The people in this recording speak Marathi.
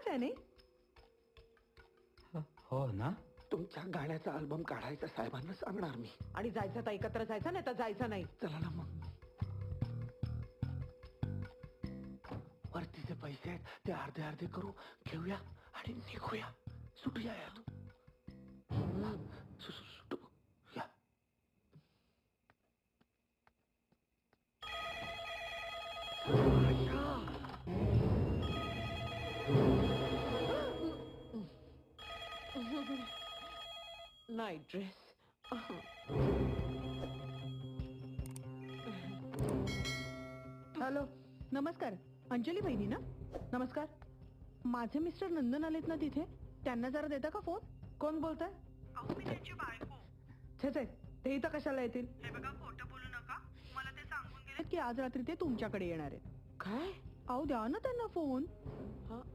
छानच आहे नाही? हो ना. तुमच्या गाण्याचा अल्बम काढायचा साहेबांना सांगणार मी. आणि जायचं तर एकत्र जायचं नाही तर जायचं नाही. चला ना मग. वरतीचे पैसे आहेत ते अर्धे अर्धे करू, घेऊया आणि निघूया. सुटूया यातून. सुटू या. Night dress. हॅलो, नमस्कार. अंजली बहिणी ना? नमस्कार. माझे मिस्टर नंदन आलेत ना तिथे, त्यांना जरा देता का फोन? कोण बोलताय? अहो, मी त्यांची बायको. छे ते इथं कशाला येतील? हे बघा, खोटं बोलू नका. मला ते सांगून गेले की आज रात्री ते तुमच्याकडे येणार आहेत. काय? अहो, द्या ना त्यांना फोन.